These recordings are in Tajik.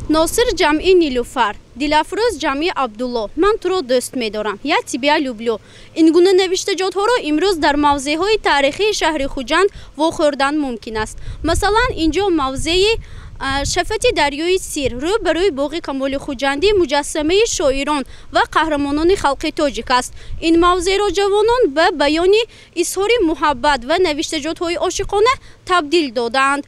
Носир ҷамъи Нилуфар, Дилафрӯз ҷамъи Абдулло, ман туро дӯст медорам, я тибя люблю. Ин гуна навиштаҷотҳоро имрӯз дар мавзеъҳои таърихии шаҳри Хуҷанд вохӯрдан мумкин аст. Масалан, инҷо мавзеи шафати дарёи Сир, рӯ ба рӯи боғи Камоли Хуҷандӣ муҷассамаи шоирон ва қаҳрамонони халқи тоҷик аст. Ин мавзеъро ҷавонон ба баёни изҳори муҳаббат ва навиштаҷотҳои ошиқона табдил доданд.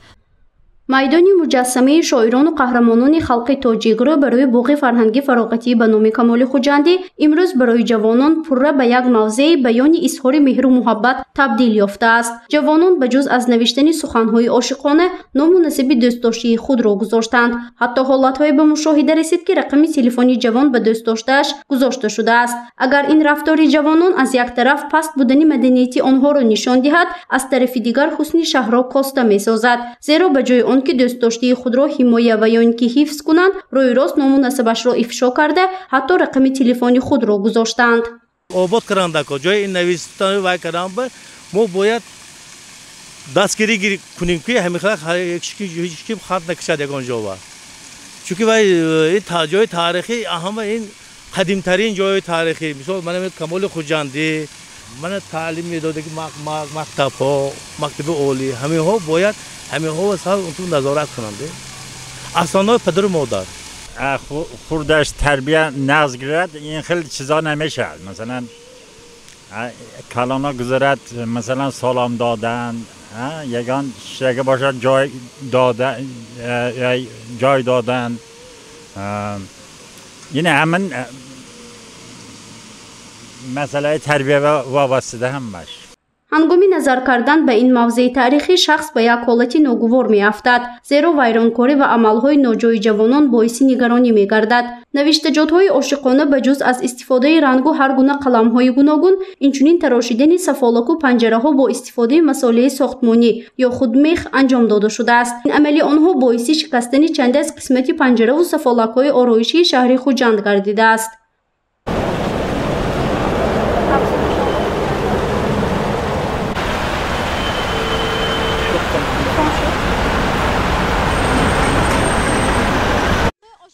майдони муҷассамаи шоирону қаҳрамонони халқи тоҷик рӯ ба рӯи боғи фарҳангӣ фароғатӣ ба номи Камоли Хуҷандӣ имрӯз барои ҷавонон пурра ба як мавзеи баёни изҳори меҳру муҳаббат табдил ёфтааст. ҷавонон ба ҷуз аз навиштани суханҳои ошиқона ному насаби дӯстдоштии худро гузоштанд. ҳатто ҳолатҳое ба мушоҳида расид, ки рақами телефони ҷавон ба дӯстдоштааш гузошта шудааст. агар ин рафтори ҷавонон аз як тараф паст будани маданияти онҳоро нишон диҳад, аз тарафи дигар ҳусни шаҳрро коста месозад. зеро ба ҷои он ки дӯстдоштии худро ҳимоя ва ё ин ки ҳифз кунанд, рӯи рост ному насабашро ифшо карда, ҳатто рақами телефони худро гузоштанд. обод карандако ҷои ин навистони вай кардан мо бояд дастгирӣ кунем ки ҳеҷ ким хат накашад ягон ҷова. чунки вай ҷои таърихӣ ҳама ин қадимтарин ҷои таърихӣ, мисол мана Камоли Хуҷандӣ, мана таълим медодаги мактабҳо, мактаби олӣ, ҳамаҳо бояд ҳамаҳо ту назорат кунанд. асонаҳои падару модар خوردش تربیت نقض گیرد این خیلی چیزا نمیشه. مثلا کلانا گذارد، مثلا سلام دادن، یگان شگه باشد جای دادن، یعنی همین مسئله تربیه وابسته هم باشه. ҳангоми назар кардан ба ин мавзеи таърихӣ шахс ба як ҳолати ногувор меафтад, зеро вайронкорӣ ва амалҳои ноҷои ҷавонон боиси нигаронӣ мегардад. навиштаҷотҳои ошиқона ба ҷуз аз истифодаи рангу ҳар гуна қаламҳои гуногун, инчунин тарошидани сафолаку панҷараҳо бо истифодаи масолеҳи сохтмонӣ ё худ мех анҷом дода шудааст. ин амали онҳо боиси шикастани чанде аз қисмати панҷараву сафолакҳои ороишии шаҳри Хуҷанд гардидааст.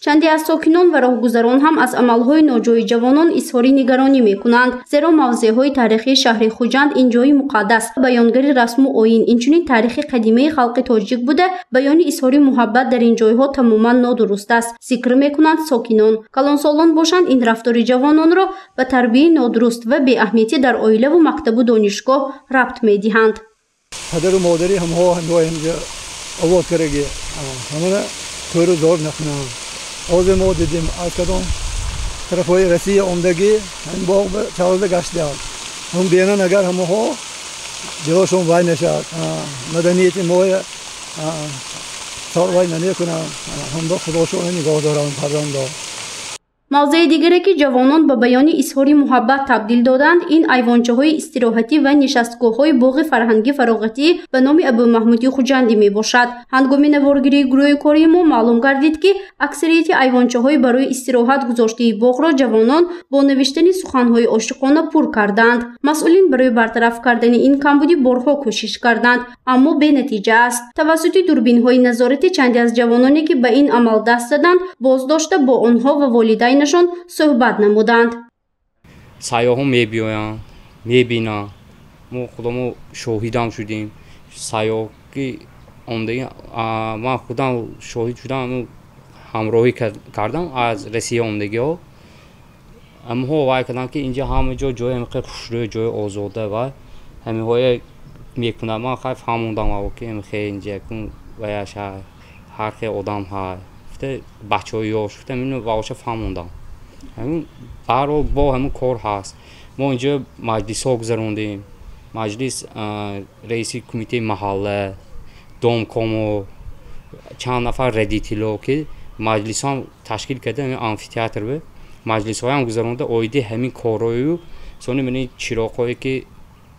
чанде аз сокинон ва роҳгузарон ҳам аз амалҳои ноҷои ҷавонон изҳори нигаронӣ мекунанд, зеро мавзеъҳои таърихии шаҳри Хуҷанд ин ҷои муқаддас, баёнгари расму оин, инчунин таърихи қадимаи халқи тоҷик буда, баёни изҳори муҳаббат дар ин ҷойҳо тамоман нодуруст аст, зикр мекунанд сокинон. калонсолон бошанд, ин рафтори ҷавононро ба тарбияи нодуруст ва беаҳамиятӣ дар оилаву мактабу донишгоҳ рабт медиҳанд. падару модари ҳамаҳо ҳамаинҷо овод караги ҳамана тӯру зор нахунам. ҳозир мо дидем аз кадом тарафҳои Россия омдагӣ ҳамин боғ чалда гаштааст. ҳам бенан агар ҳамаҳо ҷойшон вай нашад, маданияти моя сар вай намекунам, ҳамдо худошона нигоҳ дорам фарзандо. мавзеи дигаре ки ҷавонон ба баёни изҳори муҳаббат табдил доданд, ин айвончаҳои истироҳатӣ ва нишастгоҳҳои боғи фарҳангӣ фароғатӣ ба номи Абумаҳмуди Хуҷандӣ мебошад. ҳангоми наворгирии гурӯҳи кори мо маълум гардид, ки аксарияти айвончаҳои барои истироҳат гузоштаи боғро ҷавонон бо навиштани суханҳои ошиқона пур карданд. масъулин барои бартараф кардани ин камбудӣ борҳо кӯшиш карданд, аммо бенатиҷа аст. тавассути дурбинҳои назорати чанде аз ҷавононе ки ба ин амал даст заданд, боздошта бо онҳо ва волидайн нашон суҳбат намуданд. сайёҳон мебиёянд, мебинанд, мо худомо шоҳидам шудем. сайёҳ ки омдаги ман худам шоҳид шудам, ҳамроҳӣ кардам аз Россия омдагиҳо. ҳамаҳо вай карданд ки инҷа ҳама ҷо ҷои ҳамиқи хушрӯй, ҷои озода ва ҳамиҳое мекунад. ман хай фаҳмондам ки хе инҷа кун ва яша ҳар хел одам ҳай бачаҳои ёш ваоша фаҳмондам. ҳамин барҳол бо ҳамин кор ҳаст. мо инҷо маҷлисҳо гузарондем, маҷлис раиси кумитаи маҳалла, домкомо, чанд нафар радитило ки маҷлисҳоам ташкил карда амфитеатр бе маҷлисҳоям гузаронда оиди ҳамин корою сони мани чироғҳое ки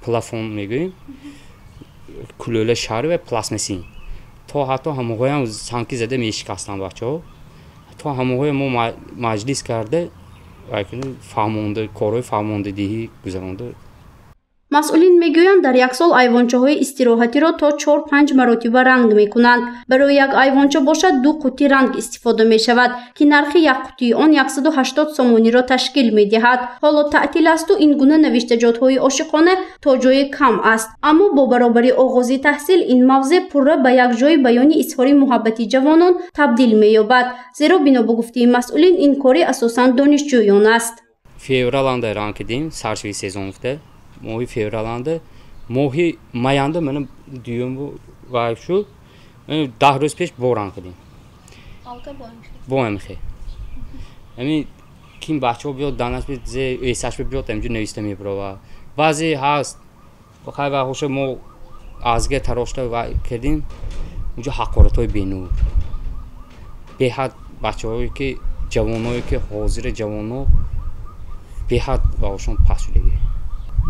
плафон мегӯем кулӯла шаҳр ва пластмасин то ҳатто ҳамаҳоям санки зада мешикастанд бачаҳо. то ҳамаҳои мо маҷлис карда фаҳмонда корҳои фаҳмондадиҳӣ гузаронда. مسئولین میگویند در یک سال ایوانچه‌های استراحتی را تا 4-5 مرتبه رنگ میکنند. برای یک ایوانچه باشد 2 قوطی رنگ استفاده می شود که نرخ یک قوطی آن 180 سومانی را تشکیل می دهد. حالا تعطیل است و این گونه نوشتجات‌های عاشقانه تا جای کم است. اما با برابری آغاز تحصیل این موضوع پوره به یک جای بیان اظهار محبت جوانان تبدیل می یابد. زیرا بنا به گفته مسئولین این کاری اساساً دانشجویان است. Fevral ayında rank edeyim, sarşıvi sezonda. Mohi fevral ayında. Mohi mayanda benim diyorum bu gayet şu. Daha roz peş bu rank edeyim. Bu emxi. Emin kim bahçe biyo danas bir ze esaş bir biyo temcü nevistemi prova. Bazı hast. Bakay ve hoşa mo azge taroşta ve kedim. Muca hakaretay benur. Behad bahçeyi ki جوانایی که حاضر جوانا به حد باشون پسولگی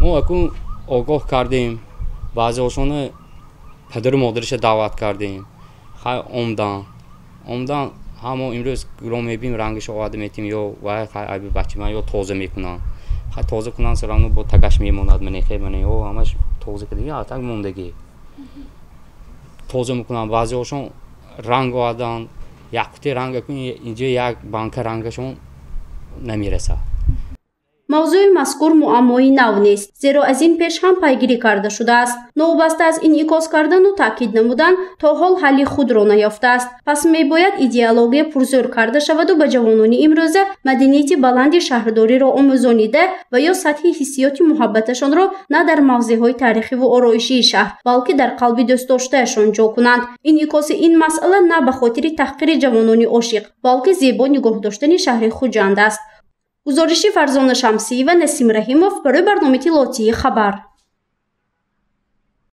ما اکنون آگاه کردیم بعضی هاشون پدر و مادرش دعوت کردیم خیلی عمدن همه امروز رو میبینیم رنگش آورده میتیم یا و خیلی بچه من یا تازه میکنن خیلی تازه کنن سرانو با تگش میموند من خیلی من یا همش تازه کردیم یا تگ موندگی تازه میکنن بعضی هاشون رنگ آوردن یک قطعه رنگ کنی اینجا یک بانک رنگشون نمیرسه. موضوع مذکور معمایی نو نیست زیرا از این پیش هم پیگیری کرده شده است. نوبسته از این انعکاس کردن و تاکید نمودن تا حال حل خود را نیافته است. پس میباید ایدئولوژی پرزور کرده شود و به جوانان امروزه مدنیت بلند شهرداری را آموزانیده و یا سطح حسیات محبتشان را نه در موضع‌های تاریخی و آرایشی شهر بلکه در قلب دوست داشتهشان جا کنند. انعکاس این مسئله نه به خاطر تحقیر جوانان عاشق بلکه زیبا نگاه داشتن شهر خوجند است. گزارشی فرزانه شمسی و نسیم رحیموف برای برنامه لاتی خبر.